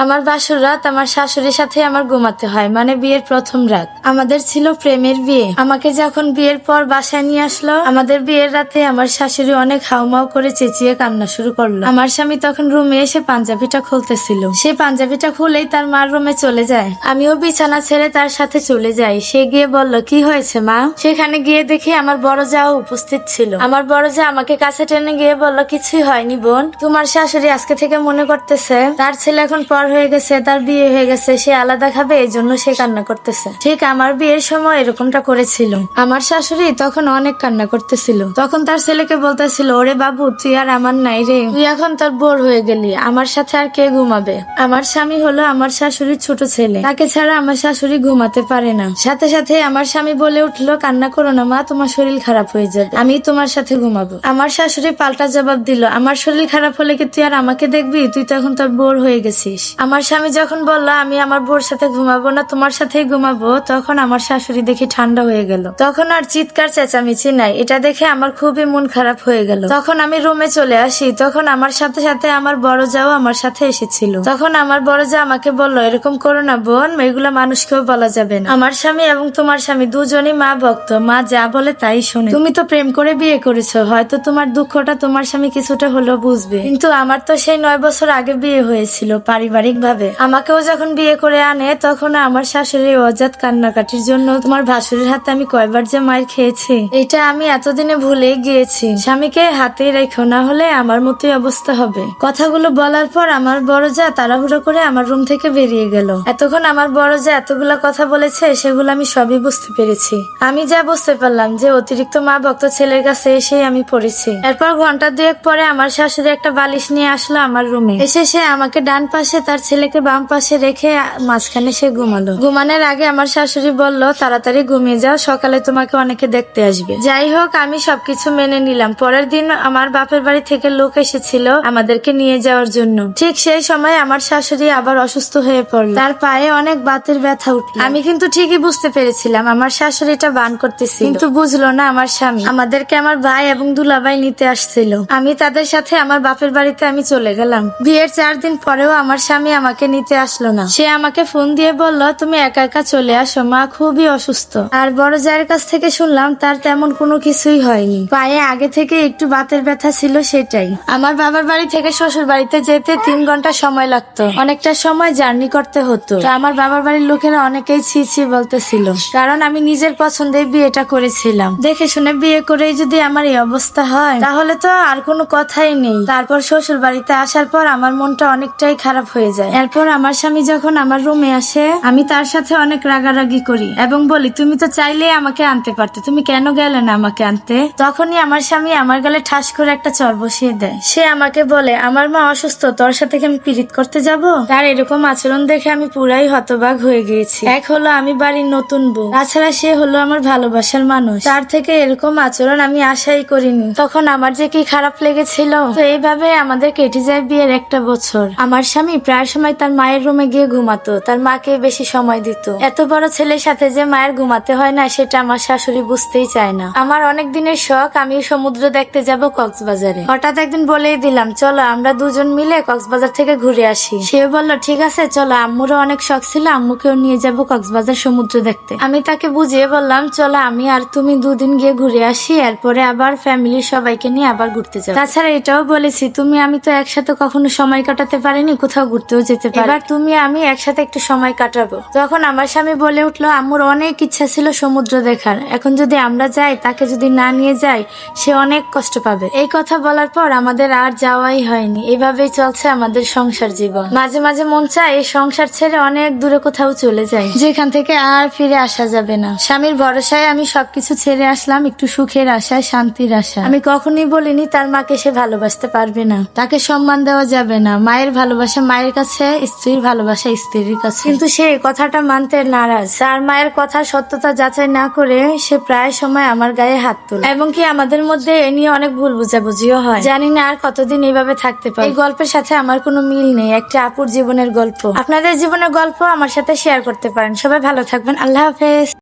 আমার বাসর রাত আমার শাশুড়ির সাথে আমার ঘুমাতে হয়, মানে বিয়ের প্রথম রাত। আমাদের ছিল প্রেমের বিয়ে। আমাকে যখন বিয়ের পর বাসায় নিয়ে আসলো, আমাদের বিয়ের রাতে আমার শাশুড়ি অনেক হাউমাউ করে চেঁচিয়ে কান্না শুরু করলো। আমার স্বামী তখন রুমে এসে পাঞ্জাবিটা খুলতেছিল। সে পাঞ্জাবিটা খুলেই তার মার রুমে চলে যায়। আমিও বিছানা ছেড়ে তার সাথে চলে যাই। সে গিয়ে বলল, কি হয়েছে মা? সেখানে গিয়ে দেখি আমার বড় যাও উপস্থিত ছিল। আমার বড় যা আমাকে কাছে টেনে গিয়ে বলল, কিছুই হয়নি বোন, তোমার শাশুড়ি আজকে থেকে মনে করতেছে তার ছেলে এখন পর হয়ে গেছে, তার বিয়ে হয়ে গেছে, সে আলাদা খাবে, এই জন্য সে কান্না করতেছে। ঠিক আমার বিয়ের সময় এরকমটা করেছিল। আমার শাশুড়ি তখন অনেক কান্না করতেছিল। তখন তার ছেলেকে বলতেছিল, ওরে বাবু, তুই আর আমার নাই রে, তুই এখন তার বোর হয়ে গেলি, আমার সাথে আর কে ঘুমাবে? আমার স্বামী হলো আমার শাশুড়ির ছোট ছেলে, তাকে ছাড়া আমার শাশুড়ি ঘুমাতে পারে না। সাথে সাথে আমার স্বামী বলে উঠলো, কান্না করো না মা, তোমার শরীর খারাপ হয়ে যাবে, আমি তোমার সাথে ঘুমাবো। আমার শাশুড়ি পাল্টা জবাব দিল, আমার শরীর খারাপ হলে কি তুই আর আমাকে দেখবি? তুই তো এখন তোর বোর হয়ে গেছিস। আমার স্বামী যখন বললো আমি আমার বোর সাথে ঘুমাবো না, তোমার সাথেই ঘুমাবো, তখন আমার শাশুড়ি দেখি ঠান্ডা হয়ে গেল। তখন আর চিৎকার চেঁচামেচি নাই। এটা দেখে আমার খুবই মন খারাপ হয়ে গেল। তখন আমি রুমে চলে আসি। তখন আমার সাথে সাথে আমার বড় যাও আমার সাথে এসেছিল। তখন আমার বড় যা আমাকে বললো, এরকম করো না বোন, এগুলা মানুষকেও বলা যাবে না। আমার স্বামী এবং তোমার স্বামী দুজনই মা ভক্ত, মা যা বলে তাই শোনে। তুমি তো প্রেম করে বিয়ে করেছো, হয়তো তোমার দুঃখটা তোমার স্বামী কিছুটা হলেও বুঝবে, কিন্তু আমার তো সেই 9 বছর আগে বিয়ে হয়েছিল পারিবারিক ভাবে। আমাকেও যখন বিয়ে করে আনে, তখন আমার শাশুড়ির অজাত কান্নাকাটির জন্য তোমার ভাসুরের হাতে আমি কয়বার যে মায়ের খেয়েছি, এটা আমি এতদিনে ভুলে গিয়েছি। স্বামীকে হাতে রেখো, না হলে আমার মতোই অবস্থা হবে। কথাগুলো বলার পর আমার বড় যা তাড়াহুড়ো করে আমার রুম থেকে বেরিয়ে গেল। এতক্ষণ আমার বড় যা এতগুলা কথা বলেছে, সেগুলো আমি সবই বুঝতে পেরেছি। আমি যা বুঝতে পারলাম যে অতিরিক্ত মা ভক্ত ছেলের কাছে এসে আমি পড়েছি। এরপর ঘন্টা 2 পরে আমার শাশুড়ি একটা বালিশ নিয়ে আসলো আমার রুমে। এসে সে আমাকে ডান পাশে, তার ছেলেকে বাম পাশে রেখে মাঝখানে সে ঘুমালো। ঘুমানোর আগে আমার শাশুড়ি বলল, তাড়াতাড়ি ঘুমিয়ে যাও, সকালে তোমাকে অনেকে দেখতে আসবে। যাই হোক, আমি সবকিছু মেনে নিলাম। পরের দিন আমার বাপের বাড়ি থেকে লোক এসেছিল আমাদেরকে নিয়ে যাওয়ার জন্য। ঠিক সেই সময় আমার শাশুড়ি আবার অসুস্থ হয়ে পড়ল। তার পায়ে অনেক বাতের ব্যথা উঠল। আমি কিন্তু ঠিকই বুঝতে পেরেছিলাম আমার শাশুড়িটা বান করতেছিল, কিন্তু বুঝলো না আমার স্বামী। আমাদেরকে আমার ভাই এবং দুলাভাই নিতে আসছিল। আমি তাদের সাথে আমার বাপের বাড়িতে আমি চলে গেলাম। বিয়ের 4 দিন পরেও আমার স্বামী আমাকে নিতে আসলো না। সে আমাকে ফোন দিয়ে বলল, তুমি একা একা চলে আসো, মা খুবই অসুস্থ। আর বড় জায়ের কাছ থেকে শুনলাম তার তেমন কোনো কিছুই হয়নি, পায়ে আগে থেকে একটু বাতের ব্যথা ছিল, সেটাই। আমার বাবার বাড়ি থেকে শ্বশুর বাড়িতে যেতে 3 ঘন্টা সময় লাগতো, অনেকটা সময় জার্নি করতে হতো। তো আমার বাবার বাড়ির লোকেরা অনেকেই ছি ছি বলতেছিল, কারণ আমি নিজের পছন্দে বিয়েটা করেছিলাম। দেখে শুনে বিয়ে করেই যদি আমার এই অবস্থা হয়, তাহলে তো আর কোনো কথাই নেই। তারপর শ্বশুর বাড়িতে আসার পর আমার মনটা অনেকটাই খারাপ হয়ে যায়। এরপর আমার স্বামী যখন আমার রুমে আসে, আমি তার সাথে অনেক রাগারাগি করি এবং বলি, তুমি তো চাইলেই আমাকে আনতে পারতে, তুমি কেন গেলে না আমাকে আনতে? তখনই আমার স্বামী আমার গালে ঠাস করে একটা চর বসিয়ে দেয়। সে আমাকে বলে, আমার মা অসুস্থ, তোর সাথে কি আমি পীড়িত করতে যাব? তার এরকম আচরণ দেখে আমি পুরাই হতবাক হয়ে গিয়েছি। এক হলো আমি বাড়ির নতুন বউ, তাছাড়া সে হলো আমার ভালোবাসার মানুষ, তার থেকে এরকম আচরণ আমি আশাই করিনি। তখন আমার যে কি খারাপ লেগেছিল। তো এইভাবে আমাদের কেটে যায় বিয়ের 1 বছর। আমার স্বামী প্রায় সময় তার মায়ের রুমে গিয়ে ঘুমাতো, তার মাকে বেশি সময় দিত। এত বড় ছেলের সাথে যে মায়ের ঘুমাতে হয় না, সেটা আমার শাশুড়ি বুঝতেই চায় না। আমার অনেক দিনের শখ, আমি সমুদ্র দেখতে যাব কক্সবাজারে। হঠাৎ একদিন বলেই দিলাম, চলো আমরা দুজন মিলে কক্সবাজার থেকে ঘুরে আসি। সে বলল, ঠিক আছে চলো, আম্মুরও অনেক শখ ছিল, আম্মুকেও নিয়ে যাব কক্সবাজার সমুদ্র দেখতে। আমি তাকে বুঝিয়ে বললাম, চলো আমি আর তুমি 2 দিন গিয়ে ঘুরে আসি, এরপরে আবার ফ্যামিলির সবাইকে নিয়ে আবার ঘুরতে যাবো। তাছাড়া এটাও বলেছি, তুমি আমি তো একসাথে কখনো সময় কাটাতে পারিনি, কোথাও ঘুরতেও যেতে পারি, এবার তুমি আমি একসাথে একটু সময় কাটাবো। তখন আমার স্বামী বলে উঠলো, আম্মুর অনেক ইচ্ছা ছিল সমুদ্র দেখার, এখন যদি আমরা যাই, তাকে যদি না নিয়ে যাই, সে অনেক কষ্ট পাবে। এই কথা বলার পর আমাদের আর যাওয়াই হয়নি। এইভাবেই চলছে আমাদের সংসার জীবন। মাঝে মাঝে মন চায় এই সংসার ছেড়ে অনেক দূরে কোথাও চলে যাই, যেখান থেকে আর ফিরে আসা যাবে না। স্বামীর ভরসায় আমি সবকিছু ছেড়ে আসলাম, একটু সুখের আশায়, শান্তির আশা। আমি কখনই বলিনি তার মাকে সে ভালোবাসতে পারবে না, তাকে সম্মান দেওয়া যাবে না। মায়ের ভালোবাসা মায়ের কাছে, স্ত্রীর ভালোবাসা স্ত্রীর কাছে। কিন্তু সে কথাটা মানতে নারাজ। তার মায়ের কথা সত্যতা যাচাই না করে সে প্রায় সময় আমার গায়ে হাত তোলে, এবং কি আমাদের মধ্যে এ নিয়ে অনেক ভুল বুঝাবুঝিও হয়। জানি না আর কতদিন এইভাবে থাকতে পারি। এই গল্পের সাথে আমার কোনো মিল নেই, একটা আপুর জীবনের গল্প। আপনাদের জীবনের গল্প আমার সাথে শেয়ার করতে পারেন। সবাই ভালো থাকবেন, আল্লাহ হাফেজ।